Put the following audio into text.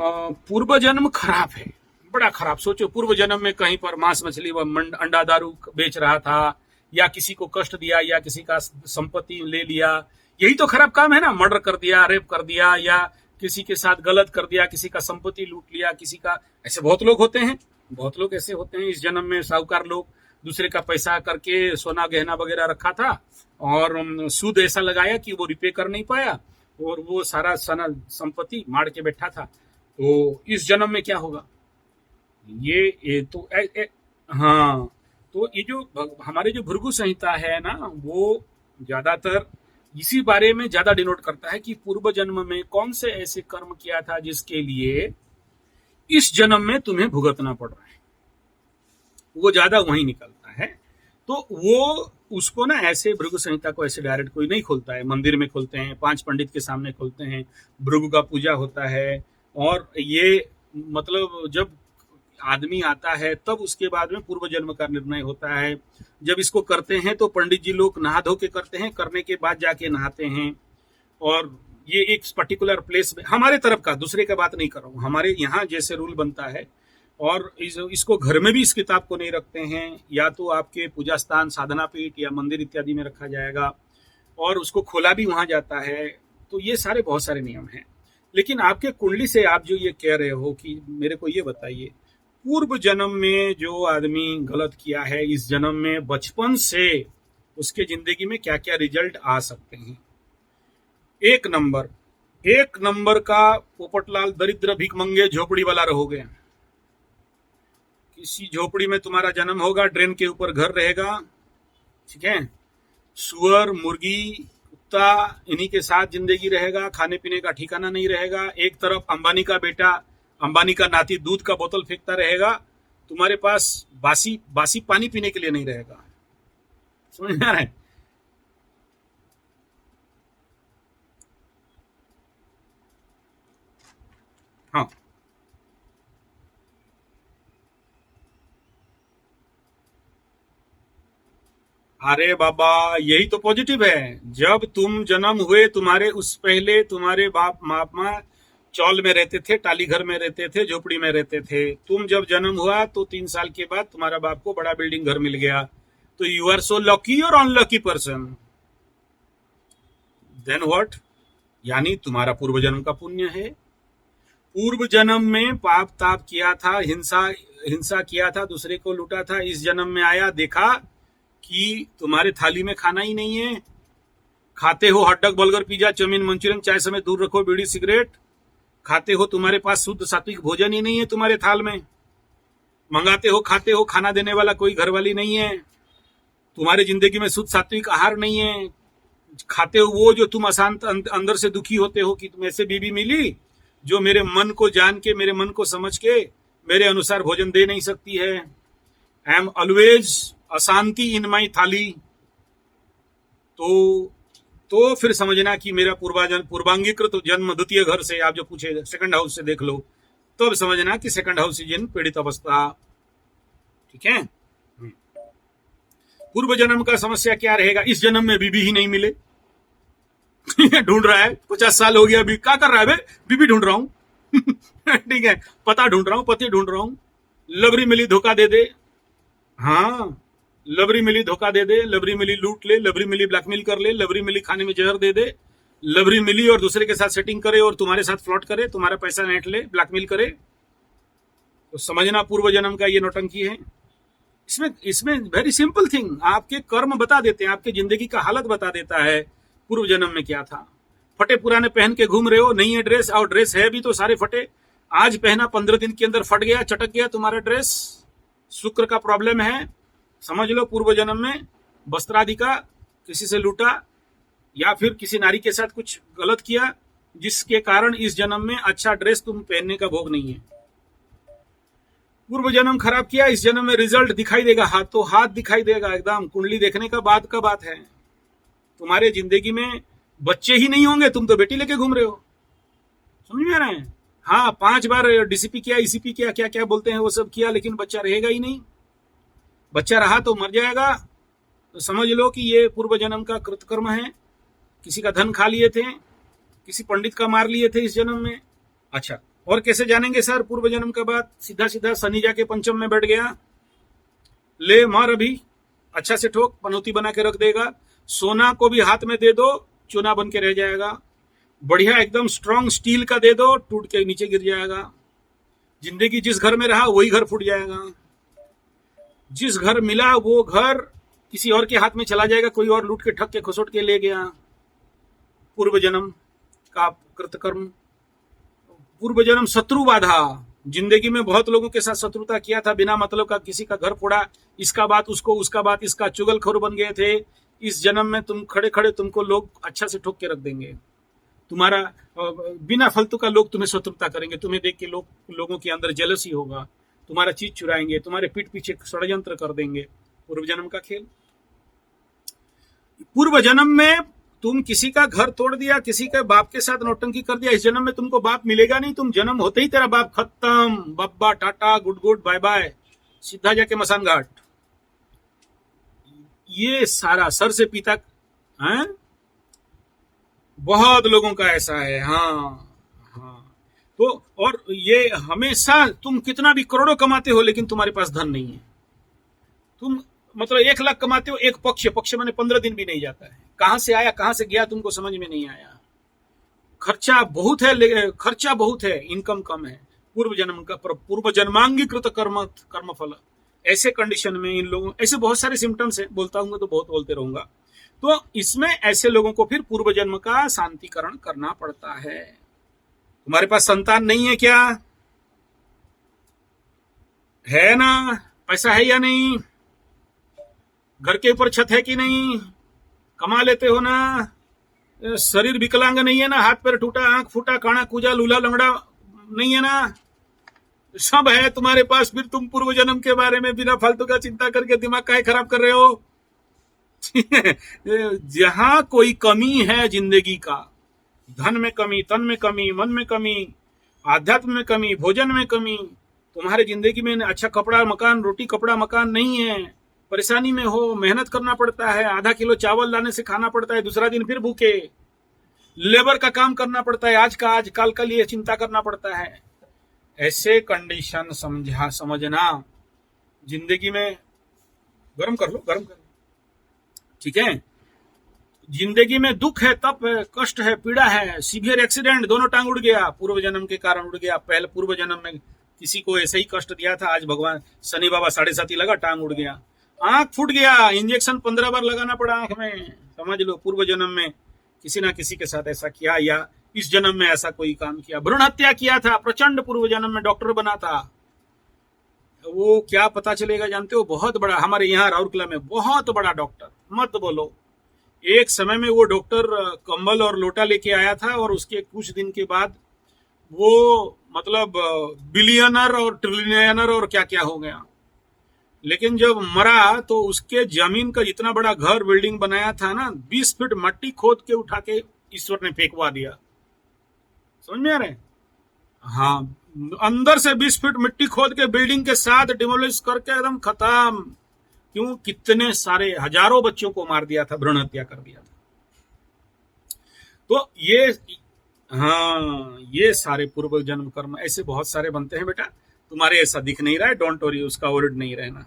पूर्व जन्म खराब है, बड़ा खराब। सोचो पूर्व जन्म में कहीं पर मांस मछली व अंडा दारू बेच रहा था, या किसी को कष्ट दिया, या किसी का संपत्ति ले लिया। यही तो खराब काम है ना, मर्डर कर दिया, रेप कर दिया, या किसी के साथ गलत कर दिया, किसी का संपत्ति लूट लिया, किसी का। ऐसे बहुत लोग होते हैं, बहुत लोग ऐसे होते हैं इस जन्म में। साहूकार लोग दूसरे का पैसा करके सोना गहना वगैरह रखा था, और सूद ऐसा लगाया कि वो रिपे कर नहीं पाया, और वो सारा सना संपत्ति मार के बैठा था। तो इस जन्म में क्या होगा? ये तो हाँ। तो ये जो हमारे जो भृगु संहिता है ना, वो ज्यादातर इसी बारे में ज्यादा डिनोट करता है कि पूर्व जन्म में कौन से ऐसे कर्म किया था जिसके लिए इस जन्म में तुम्हें भुगतना पड़ रहा है, वो ज्यादा वहीं निकलता है। तो वो उसको ना ऐसे भृगु संहिता को ऐसे डायरेक्ट कोई नहीं खोलता है, मंदिर में खोलते हैं, 5 पंडित के सामने खोलते हैं, भृगु का पूजा होता है। और ये मतलब जब आदमी आता है तब उसके बाद में पूर्व जन्म का निर्णय होता है। जब इसको करते हैं तो पंडित जी लोग नहा धो के करते हैं, करने के बाद जाके नहाते हैं। और ये एक पर्टिकुलर प्लेस में, हमारे तरफ का, दूसरे का बात नहीं कर रहा हूँ, हमारे यहाँ जैसे रूल बनता है। और इसको घर में भी इस किताब को नहीं रखते हैं, या तो आपके पूजा स्थान, साधना पीठ या मंदिर इत्यादि में रखा जाएगा, और उसको खोला भी वहां जाता है। तो ये सारे बहुत सारे नियम हैं। लेकिन आपके कुंडली से आप जो ये कह रहे हो कि मेरे को ये बताइए, पूर्व जन्म में जो आदमी गलत किया है, इस जन्म में बचपन से उसके जिंदगी में क्या क्या रिजल्ट आ सकते हैं। एक नंबर का पोपटलाल दरिद्र भिखमंगे झोपड़ी वाला रहोगे। किसी झोपड़ी में तुम्हारा जन्म होगा, ड्रेन के ऊपर घर रहेगा, ठीक है। सुअर, मुर्गी, कुत्ता, इन्हीं के साथ जिंदगी रहेगा, खाने पीने का ठिकाना नहीं रहेगा। एक तरफ अंबानी का बेटा, अंबानी का नाती दूध का बोतल फेंकता रहेगा, तुम्हारे पास बासी पानी पीने के लिए नहीं रहेगा। समझ में आ रहा है? हाँ, अरे बाबा, यही तो पॉजिटिव है। जब तुम जन्म हुए, तुम्हारे उस पहले तुम्हारे बाप मामा चौल में रहते थे, टाली घर में रहते थे, झोपड़ी में रहते थे। तुम जब जन्म हुआ तो 3 साल के बाद तुम्हारा बाप को बड़ा बिल्डिंग घर मिल गया। तो यू आर सो लकी और अनलकी पर्सन। Then what? यानी तुम्हारा पूर्व जन्म का पुण्य है। पूर्व जन्म में पाप ताप किया था, हिंसा किया था, दूसरे को लूटा था। इस जन्म में आया, देखा कि तुम्हारे थाली में खाना ही नहीं है। खाते हो hotdog, burger, pizza, chow mein, Manchurian, चाय समेत दूर रखो बीड़ी सिगरेट। खाते हो, तुम्हारे पास शुद्ध सात्विक भोजन ही नहीं है तुम्हारे थाल में। मंगाते हो, खाते हो, खाना देने वाला कोई घरवाली नहीं है। तुम्हारी जिंदगी में शुद्ध सात्विक आहार नहीं है। खाते हो वो जो तुम अशांत अंदर से दुखी होते हो कि तुम ऐसे बीबी मिली जो मेरे मन को जान के, मेरे मन को समझ के मेरे अनुसार भोजन दे नहीं सकती है। आई एम ऑलवेज अशांति इन माई थाली। तो फिर समझना कि मेरा पूर्वांगीकृत जन्म द्वितीय घर से, आप जो पूछे सेकंड हाउस से देख लो, तब समझना कि सेकंड हाउस इज इन पीड़ित अवस्था। ठीक है। पूर्व जन्म का समस्या क्या रहेगा? इस जन्म में बीबी ही नहीं मिले। ढूंढ रहा है, 50 साल हो गया, अभी क्या कर रहा है? बीबी ढूंढ रहा हूं। ठीक है, पता ढूंढ रहा हूं, पति ढूंढ रहा हूं। लवरी मिली धोखा दे दे। हाँ, लवरी मिली धोखा दे दे, लवरी मिली लूट ले, लवरी मिली ब्लैकमेल कर ले, लवरी मिली खाने में जहर दे दे, लवरी मिली और दूसरे के साथ सेटिंग करे और तुम्हारे साथ फ्लॉट करे, तुम्हारा पैसा नेट ले, ब्लैकमेल करे। तो समझना पूर्व जन्म का ये नौटंकी है। इसमें वेरी सिंपल थिंग, आपके कर्म बता देते हैं, आपके जिंदगी का हालत बता देता है पूर्व जन्म में क्या था। फटे पुराने पहन के घूम रहे हो, नहीं है ड्रेस, और ड्रेस है भी तो सारे फटे। आज पहना, 15 दिन के अंदर फट गया, चटक गया तुम्हारा ड्रेस। शुक्र का प्रॉब्लम है, समझ लो। पूर्व जन्म में वस्त्रादि का किसी से लूटा, या फिर किसी नारी के साथ कुछ गलत किया, जिसके कारण इस जन्म में अच्छा ड्रेस तुम पहनने का भोग नहीं है। पूर्व जन्म खराब किया, इस जन्म में रिजल्ट दिखाई देगा, हाथों हाथ दिखाई देगा एकदम। कुंडली देखने का बाद का बात है। तुम्हारे जिंदगी में बच्चे ही नहीं होंगे, तुम तो बेटी लेके घूम रहे हो। समझ में आ रहा है? हाँ, 5 बार डीसीपी किया, ईसीपी किया, क्या क्या बोलते हैं वो सब किया, लेकिन बच्चा रहेगा ही नहीं। बच्चा रहा तो मर जाएगा। तो समझ लो कि ये पूर्व जन्म का कृतकर्म है। किसी का धन खा लिए थे, किसी पंडित का मार लिए थे इस जन्म में। अच्छा, और कैसे जानेंगे सर पूर्व जन्म का बात? सीधा सीधा शनि जाके पंचम में बैठ गया, ले मार अभी, अच्छा से ठोक, पनौती बना के रख देगा। सोना को भी हाथ में दे दो, चूना बन के रह जाएगा। बढ़िया एकदम स्ट्रांग स्टील का दे दो, टूट के नीचे गिर जाएगा। जिंदगी जिस घर में रहा वही घर फूट जाएगा। जिस घर मिला वो घर किसी और के हाथ में चला जाएगा, कोई और लूट के ठग के खसोट के ले गया। पूर्व जन्म का कृतकर्म। पूर्व जन्म शत्रु बाधा। जिंदगी में बहुत लोगों के साथ शत्रुता किया था, बिना मतलब का किसी का घर फोड़ा, इसका बात उसको, उसका बात इसका, चुगलखोर बन गए थे। इस जन्म में तुम खड़े खड़े तुमको लोग अच्छा से ठोक के रख देंगे। तुम्हारा बिना फालतू का लोग तुम्हें शत्रुता करेंगे, तुम्हें देख के लोगों के अंदर जेलसी होगा, तुम्हारा चीज चुराएंगे, तुम्हारे पीठ पीछे षड्यंत्र कर देंगे। पूर्व जन्म का खेल। पूर्व जन्म में तुम किसी का घर तोड़ दिया, किसी के बाप के साथ नौटंकी कर दिया, इस जन्म में तुमको बाप मिलेगा नहीं। तुम जन्म होते ही तेरा बाप खत्म, बब्बा ta-ta good good bye bye, सीधा जाके मसान घाट। ये सारा सर से पीता है, बहुत लोगों का ऐसा है। हाँ हाँ, तो और ये हमेशा तुम कितना भी करोड़ों कमाते हो लेकिन तुम्हारे पास धन नहीं है। तुम मतलब 1 लाख कमाते हो, एक पक्ष मैंने 15 दिन भी नहीं जाता है। कहां से आया कहां से गया तुमको समझ में नहीं आया। खर्चा बहुत है, इनकम कम है। पूर्व जन्मांगीकृत कर्म फल। ऐसे कंडीशन में इन लोगों, ऐसे बहुत सारे सिम्टम्स है, बोलता हूँ तो बहुत बोलते रहूंगा। तो इसमें ऐसे लोगों को फिर पूर्व जन्म का शांतिकरण करना पड़ता है। तुम्हारे पास संतान नहीं है क्या? है ना? पैसा है या नहीं? घर के ऊपर छत है कि नहीं? कमा लेते हो ना? शरीर विकलांग नहीं है ना? हाथ पैर टूटा, आंख फूटा, काना कूजा, लूला लंगड़ा नहीं है ना? सब है तुम्हारे पास। फिर तुम पूर्व जन्म के बारे में बिना फालतू का चिंता करके दिमाग काहे खराब कर रहे हो? जहां कोई कमी है जिंदगी का, धन में कमी, तन में कमी, मन में कमी, आध्यात्म में कमी, भोजन में कमी, तुम्हारे जिंदगी में अच्छा कपड़ा मकान, रोटी कपड़ा मकान नहीं है, परेशानी में हो, मेहनत करना पड़ता है, आधा किलो चावल लाने से खाना पड़ता है, दूसरा दिन फिर भूखे, लेबर का काम करना पड़ता है, आज का आज, कल का लिए चिंता करना पड़ता है। ऐसे कंडीशन समझना जिंदगी में। गरम कर लो, ठीक है। जिंदगी में दुख है, तप है, कष्ट है, पीड़ा है, सीवियर एक्सीडेंट, दोनों टांग उड़ गया, पूर्व जन्म के कारण उड़ गया। पहले पूर्व जन्म में किसी को ऐसे ही कष्ट दिया था, आज भगवान शनि बाबा 7.5 लगा, टांग उड़ गया। आंख फूट गया, इंजेक्शन 15 बार लगाना पड़ा आंख में। समझ लो पूर्व जन्म में किसी ना किसी के साथ ऐसा किया, या इस जन्म में ऐसा कोई काम किया। भ्रूण हत्या किया था, प्रचंड पूर्व जन्म में डॉक्टर बना था। वो क्या पता चलेगा जानते हो? बहुत बड़ा, हमारे यहाँ राउरकेला में बहुत बड़ा डॉक्टर, मत बोलो। एक समय में वो डॉक्टर कंबल और लोटा लेके आया था, और उसके कुछ दिन के बाद वो मतलब बिलियनर और ट्रिलियनर और क्या क्या हो गया। लेकिन जब मरा तो उसके जमीन का जितना बड़ा घर बिल्डिंग बनाया था ना, 20 फीट मट्टी खोद के उठा के ईश्वर ने फेंकवा दिया। समझ में आ रहे? हाँ, अंदर से 20 फीट मिट्टी खोद के बिल्डिंग के साथ डिमोलिश करके एकदम खत्म। क्यों? कितने सारे हजारों बच्चों को मार दिया था, भ्रूण हत्या कर दिया था। तो ये, हाँ, ये सारे पूर्व जन्म कर्म ऐसे बहुत सारे बनते हैं बेटा। तुम्हारे ऐसा दिख नहीं रहा है, डोंट वरी, उसका वर्ड नहीं रहना।